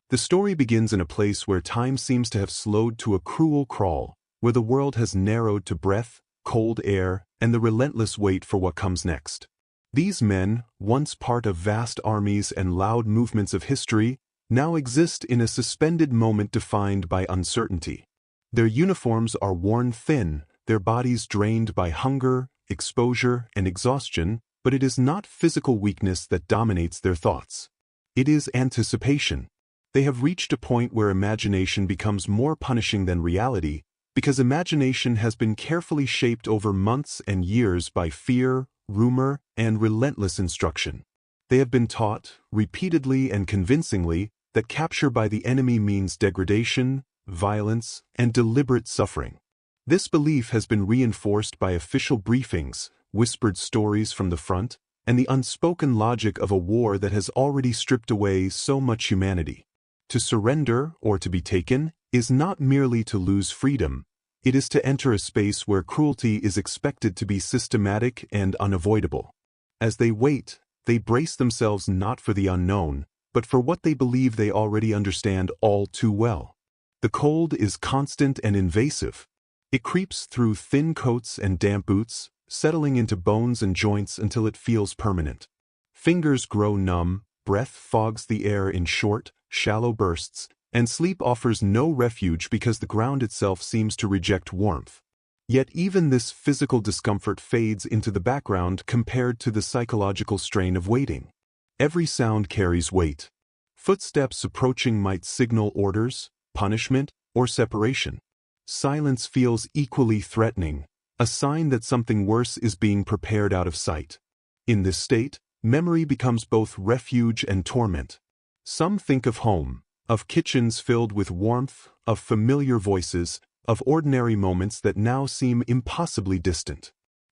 The story begins in a place where time seems to have slowed to a cruel crawl, where the world has narrowed to breath, cold air, and the relentless wait for what comes next. These men, once part of vast armies and loud movements of history, now exist in a suspended moment defined by uncertainty. Their uniforms are worn thin, their bodies drained by hunger, exposure, and exhaustion, but it is not physical weakness that dominates their thoughts. It is anticipation. They have reached a point where imagination becomes more punishing than reality, because imagination has been carefully shaped over months and years by fear, rumor, and relentless instruction. They have been taught, repeatedly and convincingly, that capture by the enemy means degradation, violence, and deliberate suffering. This belief has been reinforced by official briefings, whispered stories from the front, and the unspoken logic of a war that has already stripped away so much humanity. To surrender, or to be taken, is not merely to lose freedom. It is to enter a space where cruelty is expected to be systematic and unavoidable. As they wait, they brace themselves not for the unknown, but for what they believe they already understand all too well. The cold is constant and invasive. It creeps through thin coats and damp boots, settling into bones and joints until it feels permanent. Fingers grow numb, breath fogs the air in short, shallow bursts, and sleep offers no refuge because the ground itself seems to reject warmth. Yet even this physical discomfort fades into the background compared to the psychological strain of waiting. Every sound carries weight. Footsteps approaching might signal orders, punishment, or separation. Silence feels equally threatening, a sign that something worse is being prepared out of sight. In this state, memory becomes both refuge and torment. Some think of home, of kitchens filled with warmth, of familiar voices, of ordinary moments that now seem impossibly distant.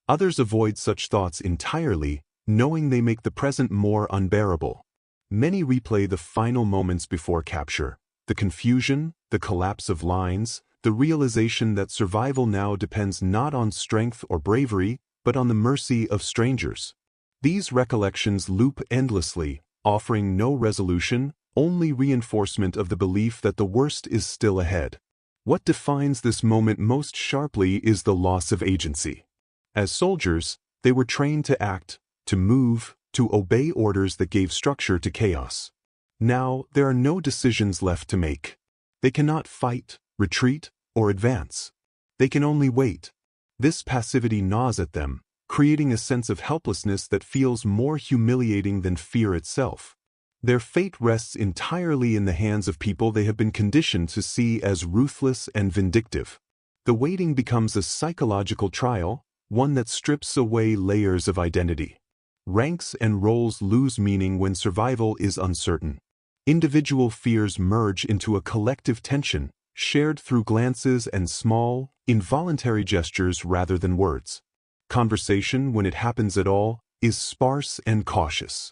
Others avoid such thoughts entirely, knowing they make the present more unbearable. Many replay the final moments before capture, the confusion, the collapse of lines, the realization that survival now depends not on strength or bravery, but on the mercy of strangers. These recollections loop endlessly, offering no resolution, only reinforcement of the belief that the worst is still ahead. What defines this moment most sharply is the loss of agency. As soldiers, they were trained to act, to move, to obey orders that gave structure to chaos. Now, there are no decisions left to make. They cannot fight, retreat, or advance. They can only wait. This passivity gnaws at them, creating a sense of helplessness that feels more humiliating than fear itself. Their fate rests entirely in the hands of people they have been conditioned to see as ruthless and vindictive. The waiting becomes a psychological trial, one that strips away layers of identity. Ranks and roles lose meaning when survival is uncertain. Individual fears merge into a collective tension, shared through glances and small, involuntary gestures rather than words. Conversation, when it happens at all, is sparse and cautious.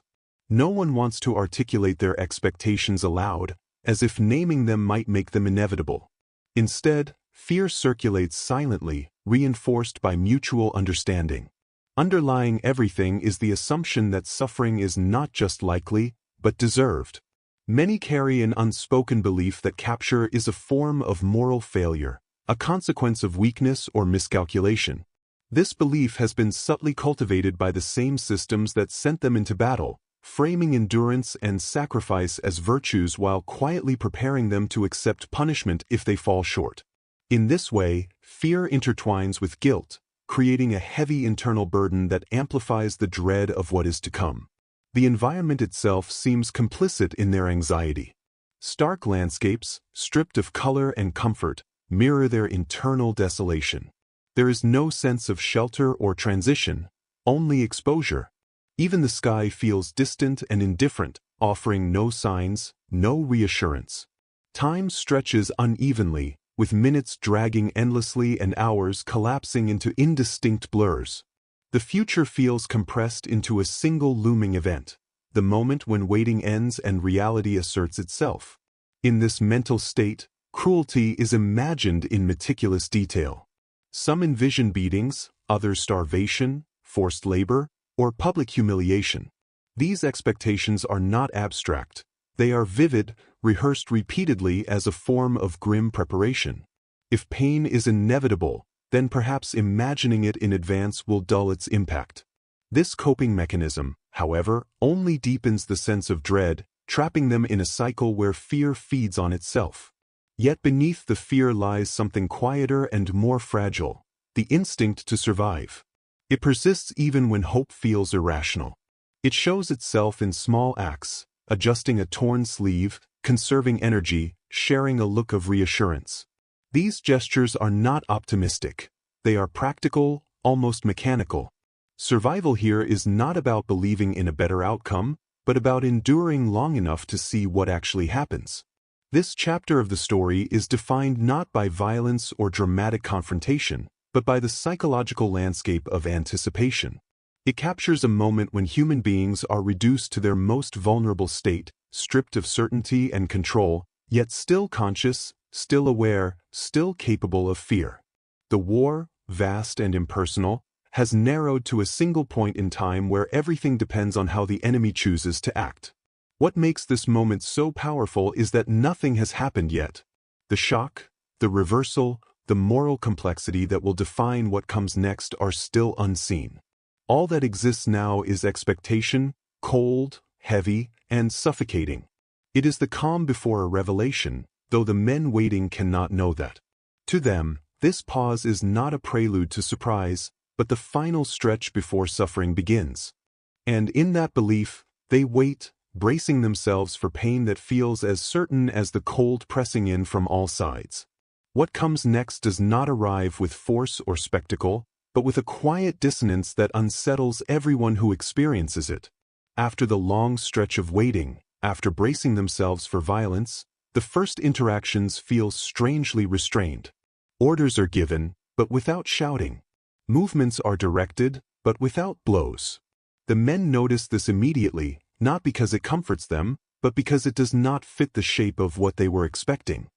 No one wants to articulate their expectations aloud, as if naming them might make them inevitable. Instead, fear circulates silently, reinforced by mutual understanding. Underlying everything is the assumption that suffering is not just likely, but deserved. Many carry an unspoken belief that capture is a form of moral failure, a consequence of weakness or miscalculation. This belief has been subtly cultivated by the same systems that sent them into battle, framing endurance and sacrifice as virtues while quietly preparing them to accept punishment if they fall short. In this way, fear intertwines with guilt, creating a heavy internal burden that amplifies the dread of what is to come. The environment itself seems complicit in their anxiety. Stark landscapes, stripped of color and comfort, mirror their internal desolation. There is no sense of shelter or transition, only exposure. Even the sky feels distant and indifferent, offering no signs, no reassurance. Time stretches unevenly, with minutes dragging endlessly and hours collapsing into indistinct blurs. The future feels compressed into a single looming event, the moment when waiting ends and reality asserts itself. In this mental state, cruelty is imagined in meticulous detail. Some envision beatings, others starvation, forced labor, or public humiliation. These expectations are not abstract. They are vivid, rehearsed repeatedly as a form of grim preparation. If pain is inevitable, then perhaps imagining it in advance will dull its impact. This coping mechanism, however, only deepens the sense of dread, trapping them in a cycle where fear feeds on itself. Yet beneath the fear lies something quieter and more fragile, the instinct to survive. It persists even when hope feels irrational. It shows itself in small acts, adjusting a torn sleeve, conserving energy, sharing a look of reassurance. These gestures are not optimistic. They are practical, almost mechanical. Survival here is not about believing in a better outcome, but about enduring long enough to see what actually happens. This chapter of the story is defined not by violence or dramatic confrontation, but by the psychological landscape of anticipation. It captures a moment when human beings are reduced to their most vulnerable state, stripped of certainty and control, yet still conscious, still aware, still capable of fear. The war, vast and impersonal, has narrowed to a single point in time where everything depends on how the enemy chooses to act. What makes this moment so powerful is that nothing has happened yet. The shock, the reversal, the moral complexity that will define what comes next are still unseen. All that exists now is expectation, cold, heavy, and suffocating. It is the calm before a revelation, though the men waiting cannot know that. To them, this pause is not a prelude to surprise, but the final stretch before suffering begins. And in that belief, they wait, bracing themselves for pain that feels as certain as the cold pressing in from all sides. What comes next does not arrive with force or spectacle, but with a quiet dissonance that unsettles everyone who experiences it. After the long stretch of waiting, after bracing themselves for violence, the first interactions feel strangely restrained. Orders are given, but without shouting. Movements are directed, but without blows. The men notice this immediately, not because it comforts them, but because it does not fit the shape of what they were expecting.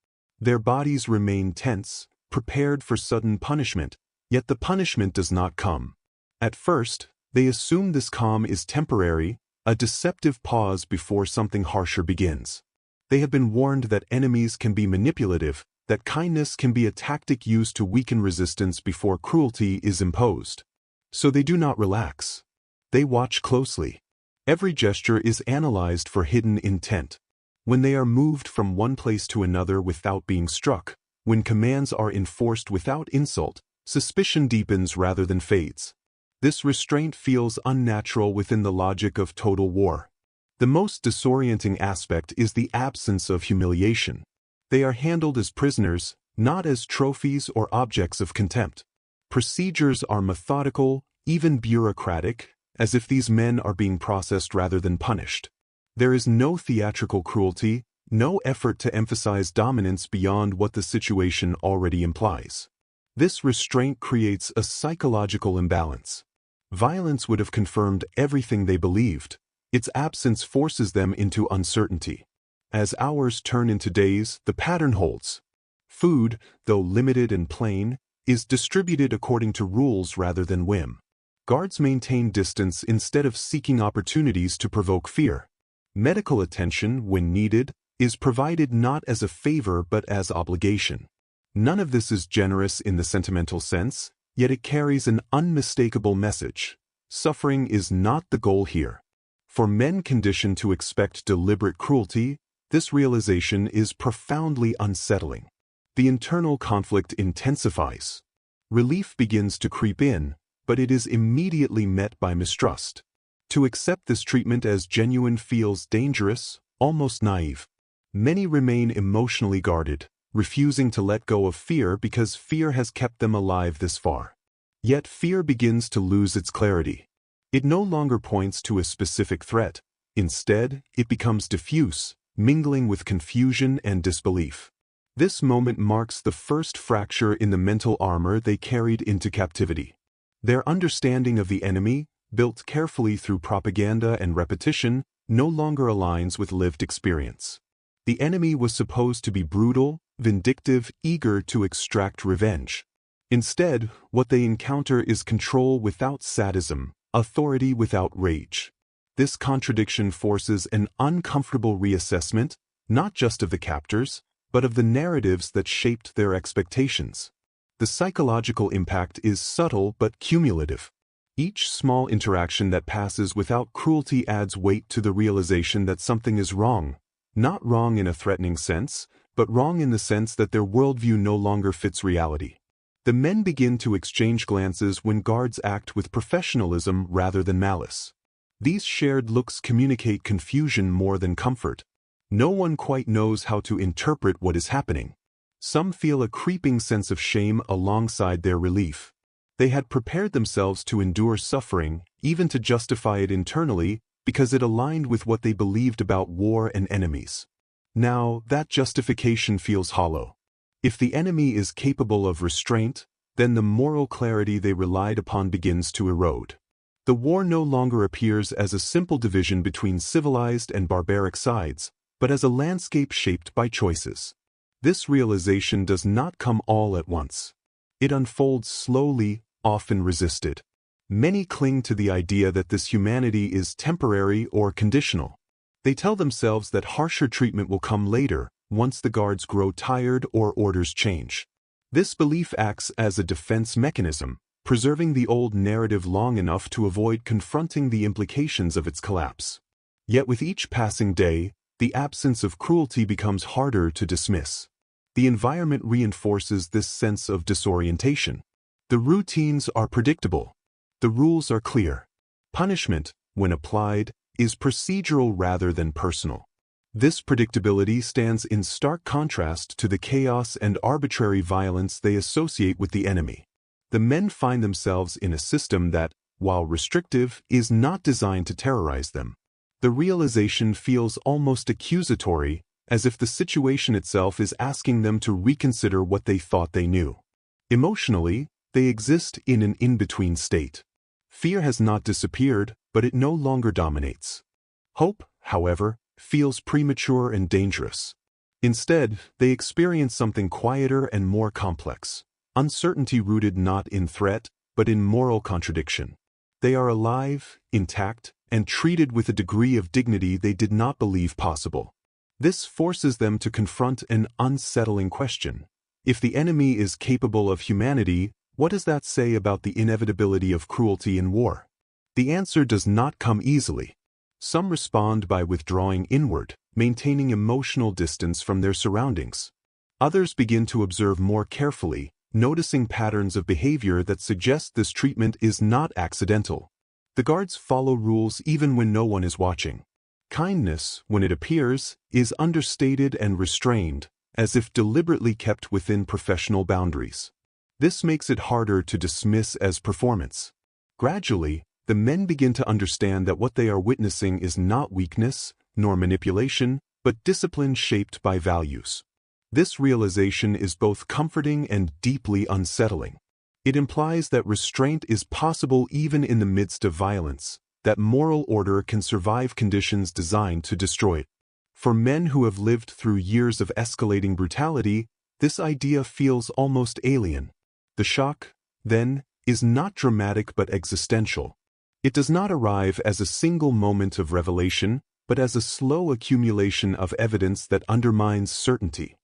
Their bodies remain tense, prepared for sudden punishment, yet the punishment does not come. At first, they assume this calm is temporary, a deceptive pause before something harsher begins. They have been warned that enemies can be manipulative, that kindness can be a tactic used to weaken resistance before cruelty is imposed. So they do not relax. They watch closely. Every gesture is analyzed for hidden intent. When they are moved from one place to another without being struck, when commands are enforced without insult, suspicion deepens rather than fades. This restraint feels unnatural within the logic of total war. The most disorienting aspect is the absence of humiliation. They are handled as prisoners, not as trophies or objects of contempt. Procedures are methodical, even bureaucratic, as if these men are being processed rather than punished. There is no theatrical cruelty, no effort to emphasize dominance beyond what the situation already implies. This restraint creates a psychological imbalance. Violence would have confirmed everything they believed. Its absence forces them into uncertainty. As hours turn into days, the pattern holds. Food, though limited and plain, is distributed according to rules rather than whim. Guards maintain distance instead of seeking opportunities to provoke fear. Medical attention, when needed, is provided not as a favor but as obligation. None of this is generous in the sentimental sense, yet it carries an unmistakable message. Suffering is not the goal here. For men conditioned to expect deliberate cruelty, this realization is profoundly unsettling. The internal conflict intensifies. Relief begins to creep in, but it is immediately met by mistrust. To accept this treatment as genuine feels dangerous, almost naive. Many remain emotionally guarded, refusing to let go of fear because fear has kept them alive this far. Yet fear begins to lose its clarity. It no longer points to a specific threat. Instead, it becomes diffuse, mingling with confusion and disbelief. This moment marks the first fracture in the mental armor they carried into captivity. Their understanding of the enemy, built carefully through propaganda and repetition, no longer aligns with lived experience. The enemy was supposed to be brutal, vindictive, eager to extract revenge. Instead, what they encounter is control without sadism, authority without rage. This contradiction forces an uncomfortable reassessment, not just of the captors, but of the narratives that shaped their expectations. The psychological impact is subtle but cumulative. Each small interaction that passes without cruelty adds weight to the realization that something is wrong, not wrong in a threatening sense, but wrong in the sense that their worldview no longer fits reality. The men begin to exchange glances when guards act with professionalism rather than malice. These shared looks communicate confusion more than comfort. No one quite knows how to interpret what is happening. Some feel a creeping sense of shame alongside their relief. They had prepared themselves to endure suffering, even to justify it internally, because it aligned with what they believed about war and enemies. Now, that justification feels hollow. If the enemy is capable of restraint, then the moral clarity they relied upon begins to erode. The war no longer appears as a simple division between civilized and barbaric sides, but as a landscape shaped by choices. This realization does not come all at once. It unfolds slowly, often resisted. Many cling to the idea that this humanity is temporary or conditional. They tell themselves that harsher treatment will come later, once the guards grow tired or orders change. This belief acts as a defense mechanism, preserving the old narrative long enough to avoid confronting the implications of its collapse. Yet with each passing day, the absence of cruelty becomes harder to dismiss. The environment reinforces this sense of disorientation. The routines are predictable. The rules are clear. Punishment, when applied, is procedural rather than personal. This predictability stands in stark contrast to the chaos and arbitrary violence they associate with the enemy. The men find themselves in a system that, while restrictive, is not designed to terrorize them. The realization feels almost accusatory, as if the situation itself is asking them to reconsider what they thought they knew. Emotionally, they exist in an in-between state. Fear has not disappeared, but it no longer dominates. Hope, however, feels premature and dangerous. Instead, they experience something quieter and more complex. Uncertainty rooted not in threat, but in moral contradiction. They are alive, intact, and treated with a degree of dignity they did not believe possible. This forces them to confront an unsettling question. If the enemy is capable of humanity, what does that say about the inevitability of cruelty in war? The answer does not come easily. Some respond by withdrawing inward, maintaining emotional distance from their surroundings. Others begin to observe more carefully, noticing patterns of behavior that suggest this treatment is not accidental. The guards follow rules even when no one is watching. Kindness, when it appears, is understated and restrained, as if deliberately kept within professional boundaries. This makes it harder to dismiss as performance. Gradually, the men begin to understand that what they are witnessing is not weakness, nor manipulation, but discipline shaped by values. This realization is both comforting and deeply unsettling. It implies that restraint is possible even in the midst of violence, that moral order can survive conditions designed to destroy it. For men who have lived through years of escalating brutality, this idea feels almost alien. The shock, then, is not dramatic but existential. It does not arrive as a single moment of revelation, but as a slow accumulation of evidence that undermines certainty.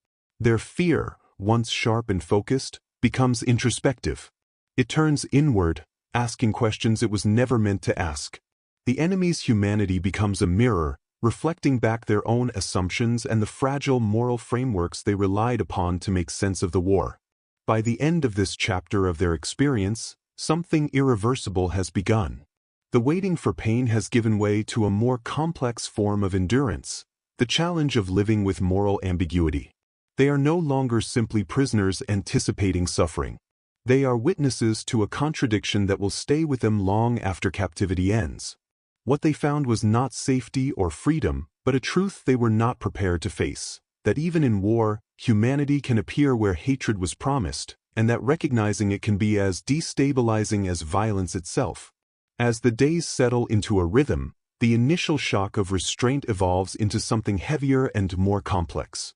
Their fear, once sharp and focused, becomes introspective. It turns inward, asking questions it was never meant to ask. The enemy's humanity becomes a mirror, reflecting back their own assumptions and the fragile moral frameworks they relied upon to make sense of the war. By the end of this chapter of their experience, something irreversible has begun. The waiting for pain has given way to a more complex form of endurance, the challenge of living with moral ambiguity. They are no longer simply prisoners anticipating suffering. They are witnesses to a contradiction that will stay with them long after captivity ends. What they found was not safety or freedom, but a truth they were not prepared to face, that even in war, humanity can appear where hatred was promised, and that recognizing it can be as destabilizing as violence itself. As the days settle into a rhythm, the initial shock of restraint evolves into something heavier and more complex.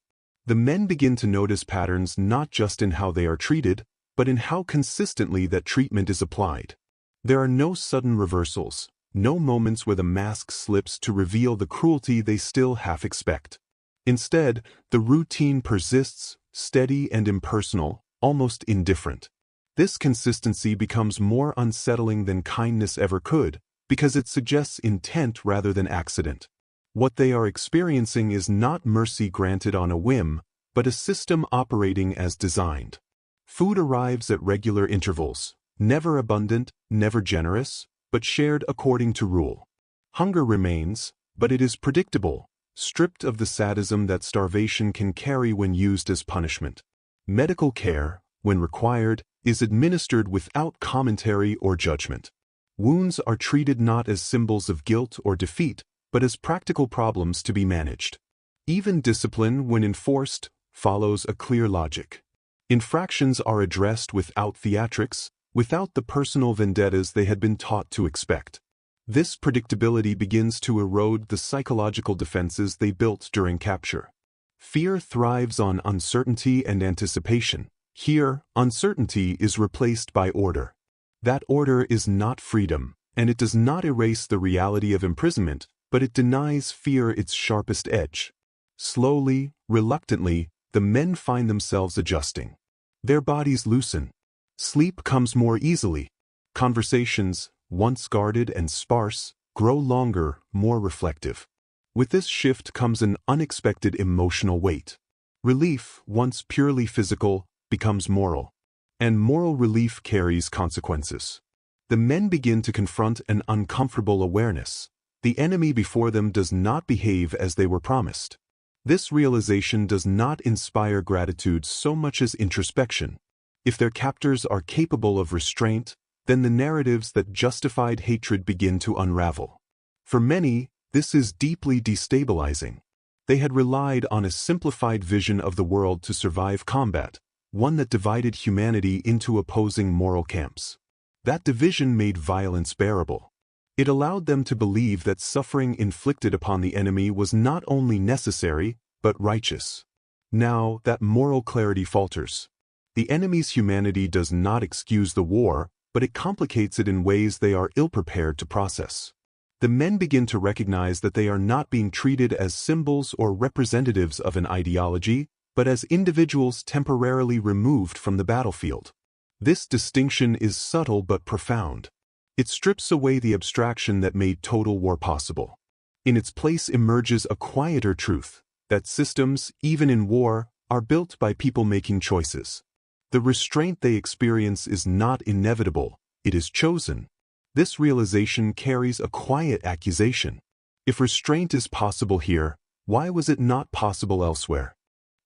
The men begin to notice patterns not just in how they are treated, but in how consistently that treatment is applied. There are no sudden reversals, no moments where the mask slips to reveal the cruelty they still half expect. Instead, the routine persists, steady and impersonal, almost indifferent. This consistency becomes more unsettling than kindness ever could, because it suggests intent rather than accident. What they are experiencing is not mercy granted on a whim, but a system operating as designed. Food arrives at regular intervals, never abundant, never generous, but shared according to rule. Hunger remains, but it is predictable, stripped of the sadism that starvation can carry when used as punishment. Medical care, when required, is administered without commentary or judgment. Wounds are treated not as symbols of guilt or defeat, but as practical problems to be managed. Even discipline, when enforced, follows a clear logic. Infractions are addressed without theatrics, without the personal vendettas they had been taught to expect. This predictability begins to erode the psychological defenses they built during capture. Fear thrives on uncertainty and anticipation. Here, uncertainty is replaced by order. That order is not freedom, and it does not erase the reality of imprisonment, but it denies fear its sharpest edge. Slowly, reluctantly, the men find themselves adjusting. Their bodies loosen. Sleep comes more easily. Conversations, once guarded and sparse, grow longer, more reflective. With this shift comes an unexpected emotional weight. Relief, once purely physical, becomes moral. And moral relief carries consequences. The men begin to confront an uncomfortable awareness. The enemy before them does not behave as they were promised. This realization does not inspire gratitude so much as introspection. If their captors are capable of restraint, then the narratives that justified hatred begin to unravel. For many, this is deeply destabilizing. They had relied on a simplified vision of the world to survive combat, one that divided humanity into opposing moral camps. That division made violence bearable. It allowed them to believe that suffering inflicted upon the enemy was not only necessary, but righteous. Now, that moral clarity falters. The enemy's humanity does not excuse the war, but it complicates it in ways they are ill-prepared to process. The men begin to recognize that they are not being treated as symbols or representatives of an ideology, but as individuals temporarily removed from the battlefield. This distinction is subtle but profound. It strips away the abstraction that made total war possible. In its place emerges a quieter truth, that systems, even in war, are built by people making choices. The restraint they experience is not inevitable, it is chosen. This realization carries a quiet accusation. If restraint is possible here, why was it not possible elsewhere?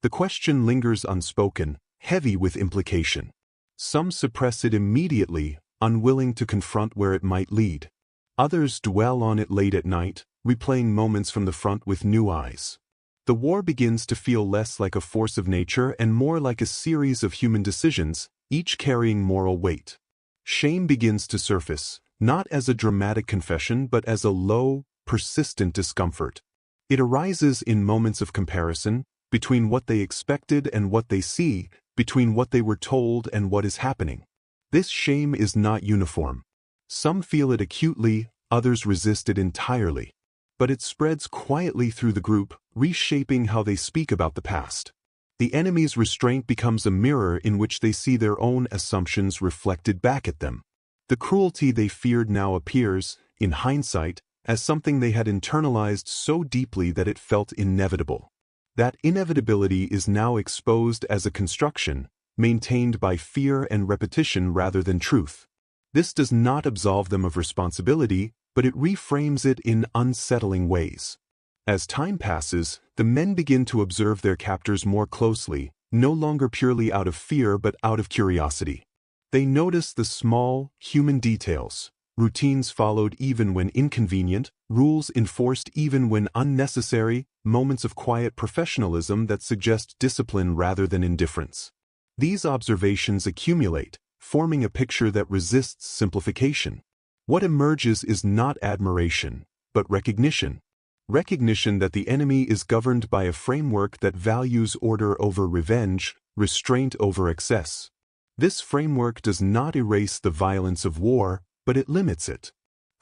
The question lingers unspoken, heavy with implication. Some suppress it immediately, unwilling to confront where it might lead. Others dwell on it late at night, replaying moments from the front with new eyes. The war begins to feel less like a force of nature and more like a series of human decisions, each carrying moral weight. Shame begins to surface, not as a dramatic confession but as a low, persistent discomfort. It arises in moments of comparison, between what they expected and what they see, between what they were told and what is happening. This shame is not uniform. Some feel it acutely, others resist it entirely. But it spreads quietly through the group, reshaping how they speak about the past. The enemy's restraint becomes a mirror in which they see their own assumptions reflected back at them. The cruelty they feared now appears, in hindsight, as something they had internalized so deeply that it felt inevitable. That inevitability is now exposed as a construction, maintained by fear and repetition rather than truth. This does not absolve them of responsibility, but it reframes it in unsettling ways. As time passes, the men begin to observe their captors more closely, no longer purely out of fear but out of curiosity. They notice the small, human details, routines followed even when inconvenient, rules enforced even when unnecessary, moments of quiet professionalism that suggest discipline rather than indifference. These observations accumulate, forming a picture that resists simplification. What emerges is not admiration, but recognition. Recognition that the enemy is governed by a framework that values order over revenge, restraint over excess. This framework does not erase the violence of war, but it limits it.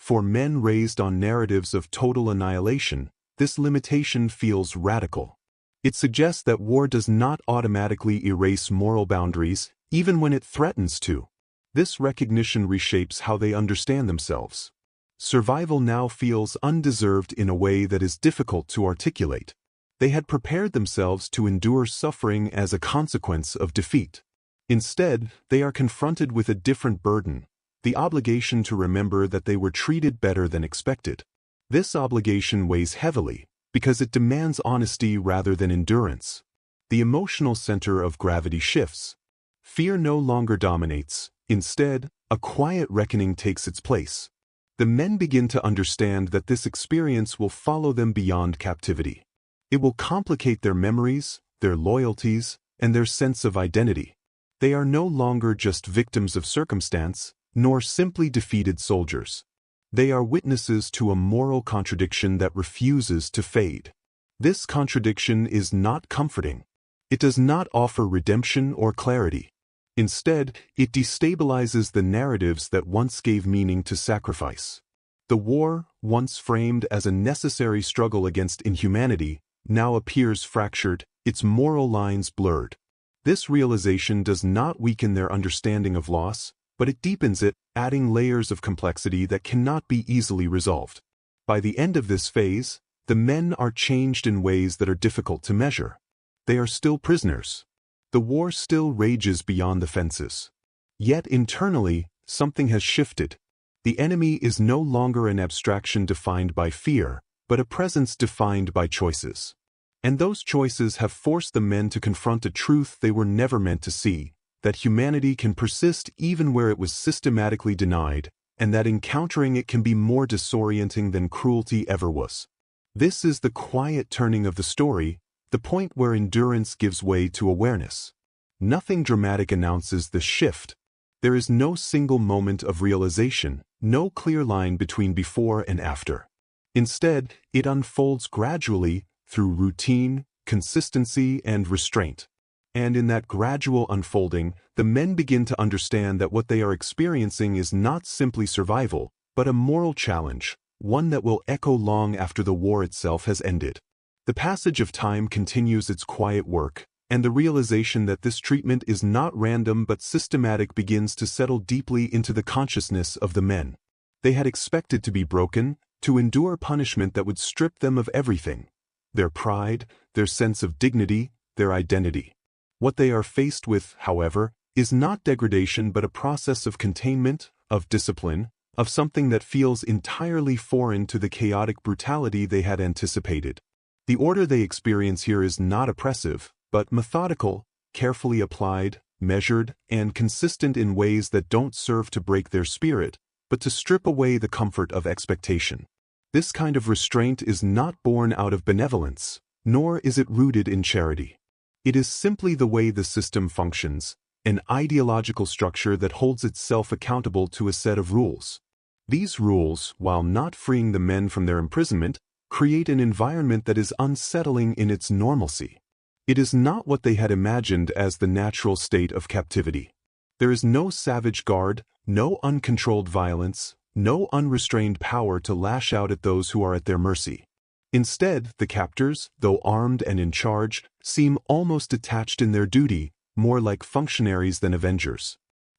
For men raised on narratives of total annihilation, this limitation feels radical. It suggests that war does not automatically erase moral boundaries, even when it threatens to. This recognition reshapes how they understand themselves. Survival now feels undeserved in a way that is difficult to articulate. They had prepared themselves to endure suffering as a consequence of defeat. Instead, they are confronted with a different burden, the obligation to remember that they were treated better than expected. This obligation weighs heavily, because it demands honesty rather than endurance. The emotional center of gravity shifts. Fear no longer dominates. Instead, a quiet reckoning takes its place. The men begin to understand that this experience will follow them beyond captivity. It will complicate their memories, their loyalties, and their sense of identity. They are no longer just victims of circumstance, nor simply defeated soldiers. They are witnesses to a moral contradiction that refuses to fade. This contradiction is not comforting. It does not offer redemption or clarity. Instead, it destabilizes the narratives that once gave meaning to sacrifice. The war, once framed as a necessary struggle against inhumanity, now appears fractured, its moral lines blurred. This realization does not weaken their understanding of loss, but it deepens it, adding layers of complexity that cannot be easily resolved. By the end of this phase, the men are changed in ways that are difficult to measure. They are still prisoners. The war still rages beyond the fences. Yet internally, something has shifted. The enemy is no longer an abstraction defined by fear, but a presence defined by choices. And those choices have forced the men to confront a truth they were never meant to see, that humanity can persist even where it was systematically denied, and that encountering it can be more disorienting than cruelty ever was. This is the quiet turning of the story, the point where endurance gives way to awareness. Nothing dramatic announces this shift. There is no single moment of realization, no clear line between before and after. Instead, it unfolds gradually through routine, consistency, and restraint. And in that gradual unfolding, the men begin to understand that what they are experiencing is not simply survival, but a moral challenge, one that will echo long after the war itself has ended. The passage of time continues its quiet work, and the realization that this treatment is not random but systematic begins to settle deeply into the consciousness of the men. They had expected to be broken, to endure punishment that would strip them of everything: their pride, their sense of dignity, their identity. What they are faced with, however, is not degradation but a process of containment, of discipline, of something that feels entirely foreign to the chaotic brutality they had anticipated. The order they experience here is not oppressive, but methodical, carefully applied, measured, and consistent in ways that don't serve to break their spirit, but to strip away the comfort of expectation. This kind of restraint is not born out of benevolence, nor is it rooted in charity. It is simply the way the system functions, an ideological structure that holds itself accountable to a set of rules. These rules, while not freeing the men from their imprisonment, create an environment that is unsettling in its normalcy. It is not what they had imagined as the natural state of captivity. There is no savage guard, no uncontrolled violence, no unrestrained power to lash out at those who are at their mercy. Instead, the captors, though armed and in charge, seem almost detached in their duty, more like functionaries than avengers.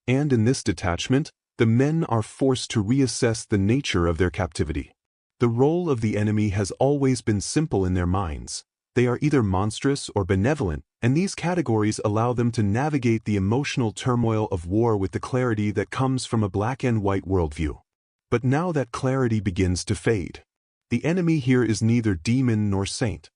And in this detachment, the men are forced to reassess the nature of their captivity. The role of the enemy has always been simple in their minds. They are either monstrous or benevolent, and these categories allow them to navigate the emotional turmoil of war with the clarity that comes from a black and white worldview. But now that clarity begins to fade. The enemy here is neither demon nor saint.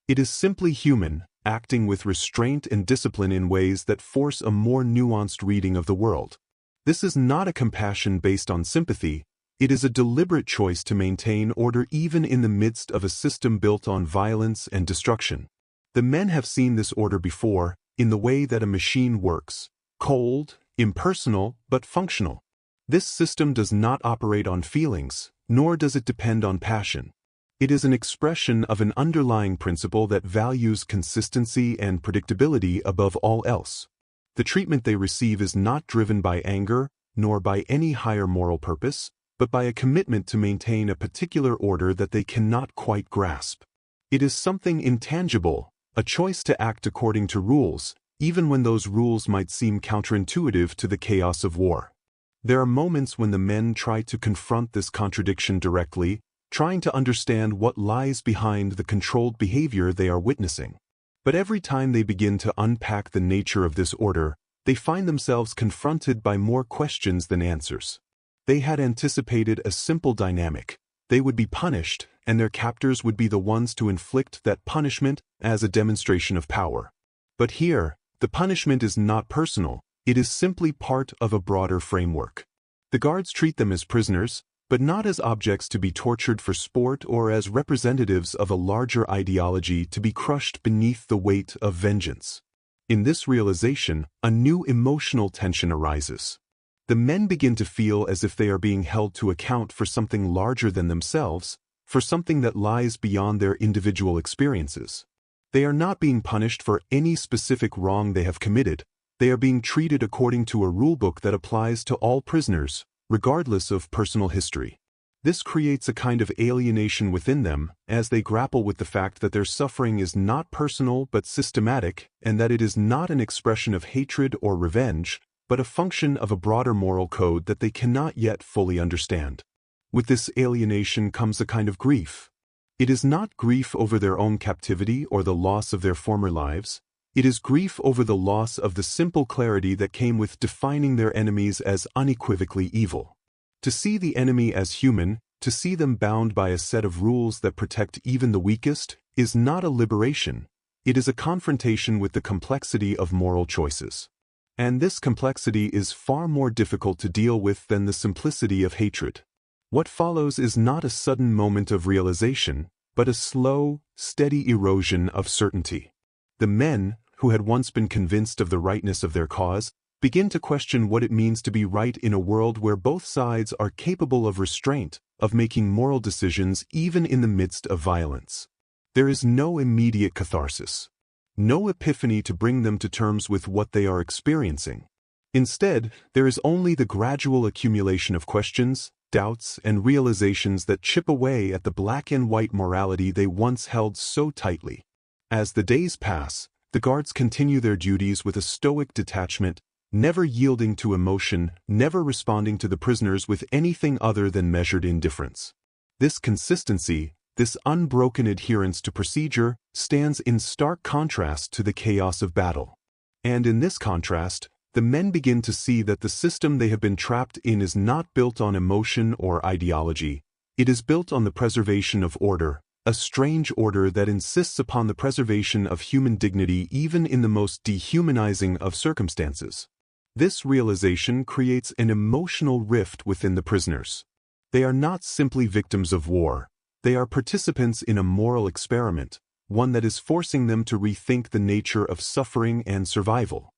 It is simply human, acting with restraint and discipline in ways that force a more nuanced reading of the world. This is not a compassion based on sympathy. It is a deliberate choice to maintain order even in the midst of a system built on violence and destruction. The men have seen this order before, in the way that a machine works: cold, impersonal, but functional. This system does not operate on feelings, nor does it depend on passion. It is an expression of an underlying principle that values consistency and predictability above all else. The treatment they receive is not driven by anger, nor by any higher moral purpose. but by a commitment to maintain a particular order that they cannot quite grasp. It is something intangible, a choice to act according to rules, even when those rules might seem counterintuitive to the chaos of war. There are moments when the men try to confront this contradiction directly, trying to understand what lies behind the controlled behavior they are witnessing. But every time they begin to unpack the nature of this order, they find themselves confronted by more questions than answers. They had anticipated a simple dynamic. They would be punished, and their captors would be the ones to inflict that punishment as a demonstration of power. But here, the punishment is not personal, it is simply part of a broader framework. The guards treat them as prisoners, but not as objects to be tortured for sport or as representatives of a larger ideology to be crushed beneath the weight of vengeance. In this realization, a new emotional tension arises. The men begin to feel as if they are being held to account for something larger than themselves, for something that lies beyond their individual experiences. They are not being punished for any specific wrong they have committed, they are being treated according to a rulebook that applies to all prisoners, regardless of personal history. This creates a kind of alienation within them as they grapple with the fact that their suffering is not personal but systematic, and that it is not an expression of hatred or revenge, but a function of a broader moral code that they cannot yet fully understand. With this alienation comes a kind of grief. It is not grief over their own captivity or the loss of their former lives. It is grief over the loss of the simple clarity that came with defining their enemies as unequivocally evil. To see the enemy as human, to see them bound by a set of rules that protect even the weakest, is not a liberation. It is a confrontation with the complexity of moral choices. And this complexity is far more difficult to deal with than the simplicity of hatred. What follows is not a sudden moment of realization, but a slow, steady erosion of certainty. The men, who had once been convinced of the rightness of their cause, begin to question what it means to be right in a world where both sides are capable of restraint, of making moral decisions even in the midst of violence. There is no immediate catharsis, no epiphany to bring them to terms with what they are experiencing. Instead, there is only the gradual accumulation of questions, doubts, and realizations that chip away at the black and white morality they once held so tightly. As the days pass, the guards continue their duties with a stoic detachment, never yielding to emotion, never responding to the prisoners with anything other than measured indifference. This consistency, this unbroken adherence to procedure, stands in stark contrast to the chaos of battle. And in this contrast, the men begin to see that the system they have been trapped in is not built on emotion or ideology. It is built on the preservation of order, a strange order that insists upon the preservation of human dignity even in the most dehumanizing of circumstances. This realization creates an emotional rift within the prisoners. They are not simply victims of war. They are participants in a moral experiment, one that is forcing them to rethink the nature of suffering and survival.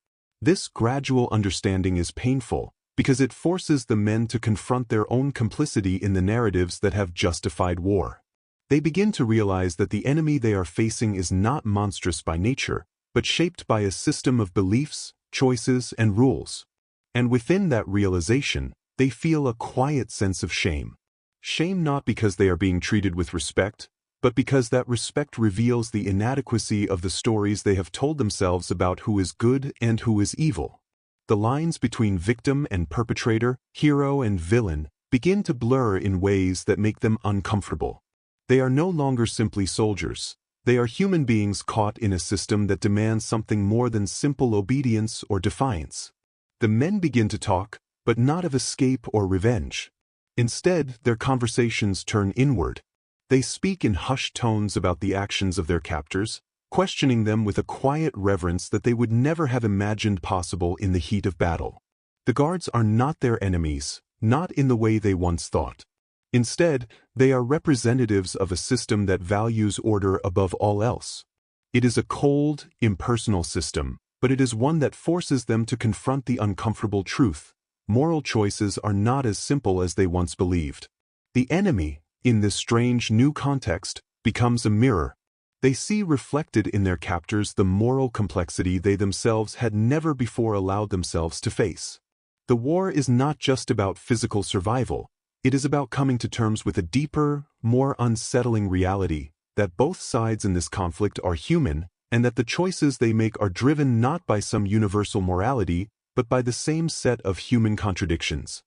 This gradual understanding is painful because it forces the men to confront their own complicity in the narratives that have justified war. They begin to realize that the enemy they are facing is not monstrous by nature, but shaped by a system of beliefs, choices, and rules. And within that realization, they feel a quiet sense of shame. Shame not because they are being treated with respect, but because that respect reveals the inadequacy of the stories they have told themselves about who is good and who is evil. The lines between victim and perpetrator, hero and villain, begin to blur in ways that make them uncomfortable. They are no longer simply soldiers. They are human beings caught in a system that demands something more than simple obedience or defiance. The men begin to talk, but not of escape or revenge. Instead, their conversations turn inward. They speak in hushed tones about the actions of their captors, questioning them with a quiet reverence that they would never have imagined possible in the heat of battle. The guards are not their enemies, not in the way they once thought. Instead, they are representatives of a system that values order above all else. It is a cold, impersonal system, but it is one that forces them to confront the uncomfortable truth. Moral choices are not as simple as they once believed. The enemy, in this strange new context, becomes a mirror. They see reflected in their captors the moral complexity they themselves had never before allowed themselves to face. The war is not just about physical survival. It is about coming to terms with a deeper, more unsettling reality that both sides in this conflict are human and that the choices they make are driven not by some universal morality, but by the same set of human contradictions.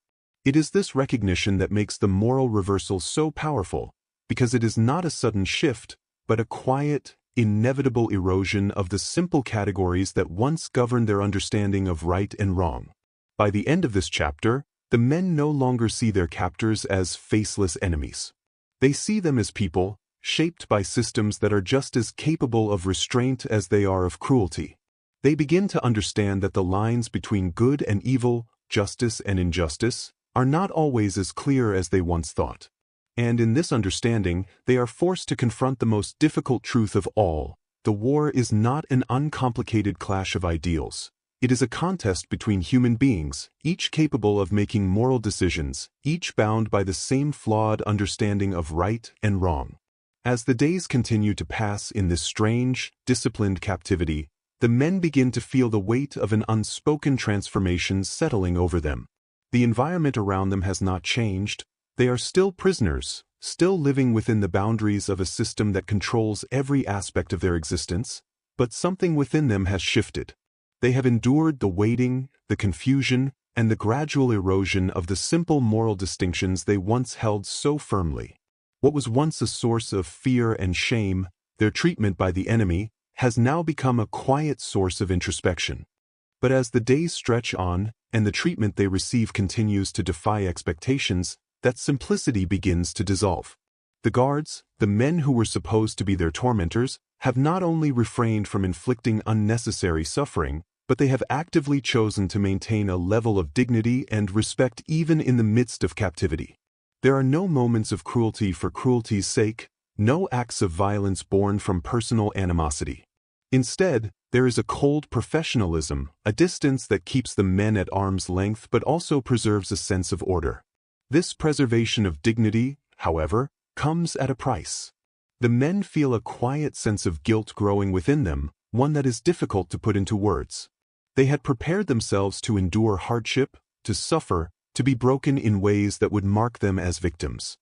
It is this recognition that makes the moral reversal so powerful, because it is not a sudden shift, but a quiet, inevitable erosion of the simple categories that once governed their understanding of right and wrong. By the end of this chapter, the men no longer see their captors as faceless enemies. They see them as people, shaped by systems that are just as capable of restraint as they are of cruelty. They begin to understand that the lines between good and evil, justice and injustice, are not always as clear as they once thought. And in this understanding, they are forced to confront the most difficult truth of all: the war is not an uncomplicated clash of ideals. It is a contest between human beings, each capable of making moral decisions, each bound by the same flawed understanding of right and wrong. As the days continue to pass in this strange, disciplined captivity, the men begin to feel the weight of an unspoken transformation settling over them. The environment around them has not changed. They are still prisoners, still living within the boundaries of a system that controls every aspect of their existence, but something within them has shifted. They have endured the waiting, the confusion, and the gradual erosion of the simple moral distinctions they once held so firmly. What was once a source of fear and shame, their treatment by the enemy, has now become a quiet source of introspection. But as the days stretch on, and the treatment they receive continues to defy expectations, that simplicity begins to dissolve. The guards, the men who were supposed to be their tormentors, have not only refrained from inflicting unnecessary suffering, but they have actively chosen to maintain a level of dignity and respect even in the midst of captivity. There are no moments of cruelty for cruelty's sake, no acts of violence born from personal animosity. Instead, there is a cold professionalism, a distance that keeps the men at arm's length but also preserves a sense of order. This preservation of dignity, however, comes at a price. The men feel a quiet sense of guilt growing within them, one that is difficult to put into words. They had prepared themselves to endure hardship, to suffer, to be broken in ways that would mark them as victims.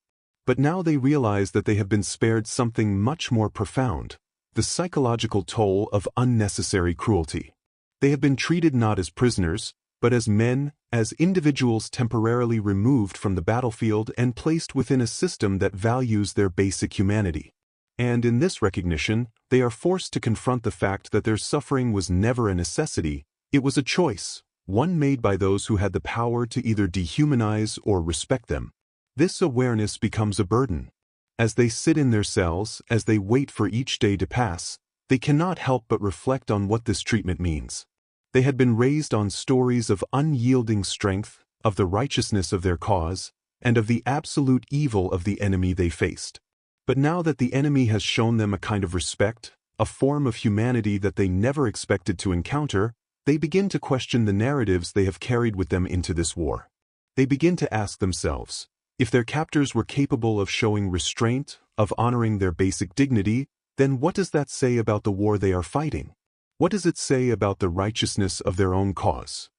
But now they realize that they have been spared something much more profound: the psychological toll of unnecessary cruelty. They have been treated not as prisoners, but as men, as individuals temporarily removed from the battlefield and placed within a system that values their basic humanity. And in this recognition, they are forced to confront the fact that their suffering was never a necessity, it was a choice, one made by those who had the power to either dehumanize or respect them. This awareness becomes a burden. As they sit in their cells, as they wait for each day to pass, they cannot help but reflect on what this treatment means. They had been raised on stories of unyielding strength, of the righteousness of their cause, and of the absolute evil of the enemy they faced. But now that the enemy has shown them a kind of respect, a form of humanity that they never expected to encounter, they begin to question the narratives they have carried with them into this war. They begin to ask themselves, if their captors were capable of showing restraint, of honoring their basic dignity, then what does that say about the war they are fighting? What does it say about the righteousness of their own cause?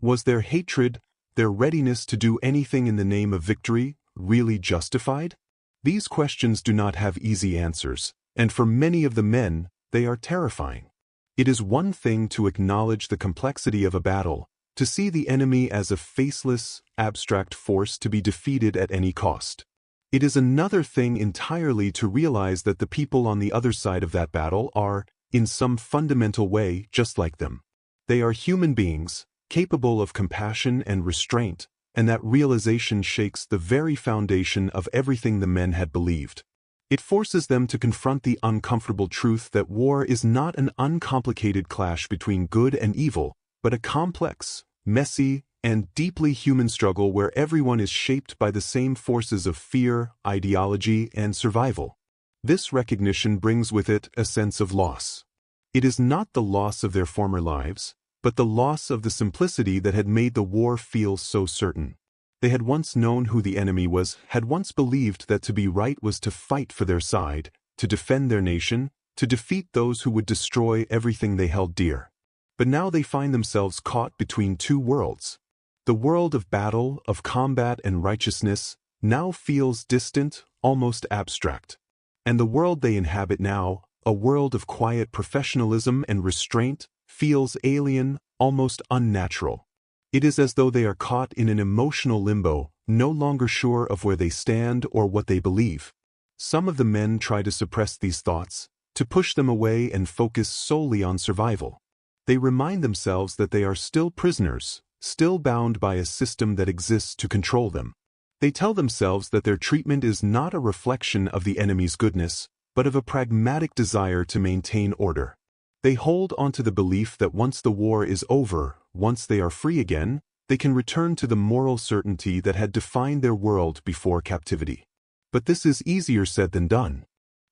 Was their hatred, their readiness to do anything in the name of victory, really justified? These questions do not have easy answers, and for many of the men, they are terrifying. It is one thing to acknowledge the complexity of a battle, to see the enemy as a faceless, abstract force to be defeated at any cost. It is another thing entirely to realize that the people on the other side of that battle are, in some fundamental way, just like them. They are human beings, capable of compassion and restraint, and that realization shakes the very foundation of everything the men had believed. It forces them to confront the uncomfortable truth that war is not an uncomplicated clash between good and evil, but a complex, messy, and deeply human struggle where everyone is shaped by the same forces of fear, ideology, and survival. This recognition brings with it a sense of loss. It is not the loss of their former lives, but the loss of the simplicity that had made the war feel so certain. They had once known who the enemy was, had once believed that to be right was to fight for their side, to defend their nation, to defeat those who would destroy everything they held dear. But now they find themselves caught between two worlds. The world of battle, of combat and righteousness, now feels distant, almost abstract. And the world they inhabit now, a world of quiet professionalism and restraint, feels alien, almost unnatural. It is as though they are caught in an emotional limbo, no longer sure of where they stand or what they believe. Some of the men try to suppress these thoughts, to push them away and focus solely on survival. They remind themselves that they are still prisoners, still bound by a system that exists to control them. They tell themselves that their treatment is not a reflection of the enemy's goodness, but of a pragmatic desire to maintain order. They hold onto the belief that once the war is over, once they are free again, they can return to the moral certainty that had defined their world before captivity. But this is easier said than done.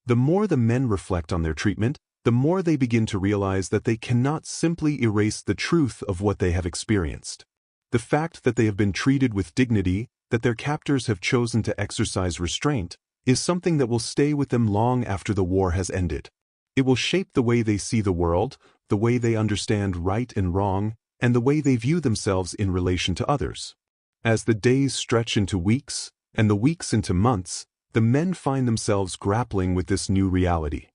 The more the men reflect on their treatment, the more they begin to realize that they cannot simply erase the truth of what they have experienced. The fact that they have been treated with dignity, that their captors have chosen to exercise restraint, is something that will stay with them long after the war has ended. It will shape the way they see the world, the way they understand right and wrong, and the way they view themselves in relation to others. As the days stretch into weeks, and the weeks into months, the men find themselves grappling with this new reality.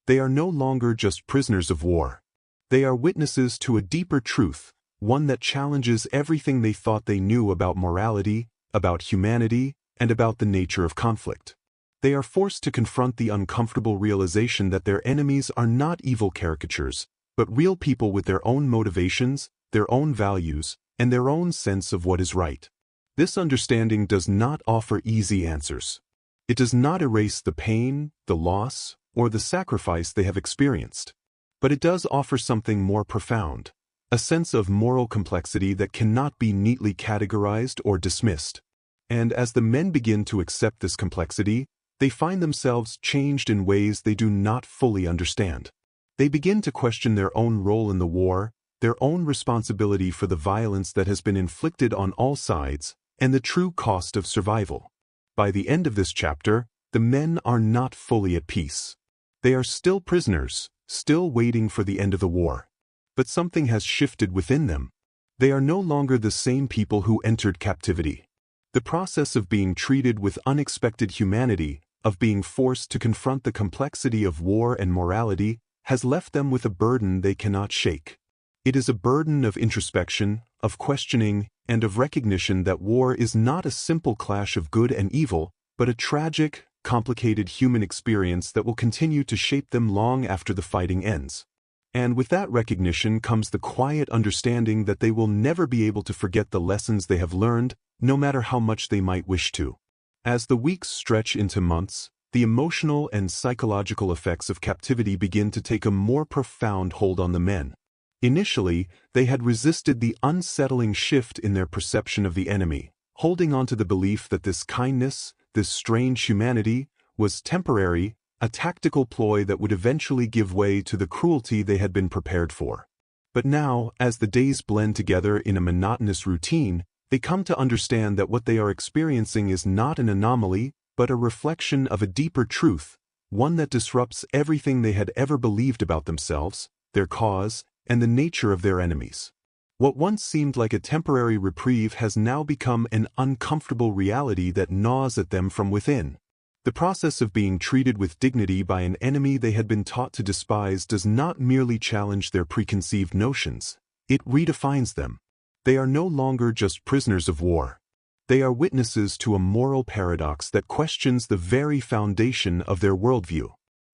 They are no longer just prisoners of war. They are witnesses to a deeper truth, one that challenges everything they thought they knew about morality, about humanity, and about the nature of conflict. They are forced to confront the uncomfortable realization that their enemies are not evil caricatures, but real people with their own motivations, their own values, and their own sense of what is right. This understanding does not offer easy answers. It does not erase the pain, the loss, or the sacrifice they have experienced. But it does offer something more profound, a sense of moral complexity that cannot be neatly categorized or dismissed. And as the men begin to accept this complexity, they find themselves changed in ways they do not fully understand. They begin to question their own role in the war, their own responsibility for the violence that has been inflicted on all sides, and the true cost of survival. By the end of this chapter, the men are not fully at peace. They are still prisoners, still waiting for the end of the war. But something has shifted within them. They are no longer the same people who entered captivity. The process of being treated with unexpected humanity, of being forced to confront the complexity of war and morality, has left them with a burden they cannot shake. It is a burden of introspection, of questioning, and of recognition that war is not a simple clash of good and evil, but a tragic, complicated human experience that will continue to shape them long after the fighting ends. And with that recognition comes the quiet understanding that they will never be able to forget the lessons they have learned, no matter how much they might wish to. As the weeks stretch into months, the emotional and psychological effects of captivity begin to take a more profound hold on the men. Initially, they had resisted the unsettling shift in their perception of the enemy, holding on to the belief that this kindness, this strange humanity, was temporary, a tactical ploy that would eventually give way to the cruelty they had been prepared for. But now, as the days blend together in a monotonous routine, they come to understand that what they are experiencing is not an anomaly, but a reflection of a deeper truth, one that disrupts everything they had ever believed about themselves, their cause, and the nature of their enemies. What once seemed like a temporary reprieve has now become an uncomfortable reality that gnaws at them from within. The process of being treated with dignity by an enemy they had been taught to despise does not merely challenge their preconceived notions, it redefines them. They are no longer just prisoners of war. They are witnesses to a moral paradox that questions the very foundation of their worldview.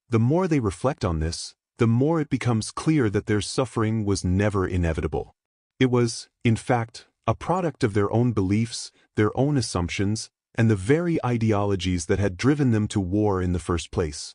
The more they reflect on this, the more it becomes clear that their suffering was never inevitable. It was, in fact, a product of their own beliefs, their own assumptions, and the very ideologies that had driven them to war in the first place.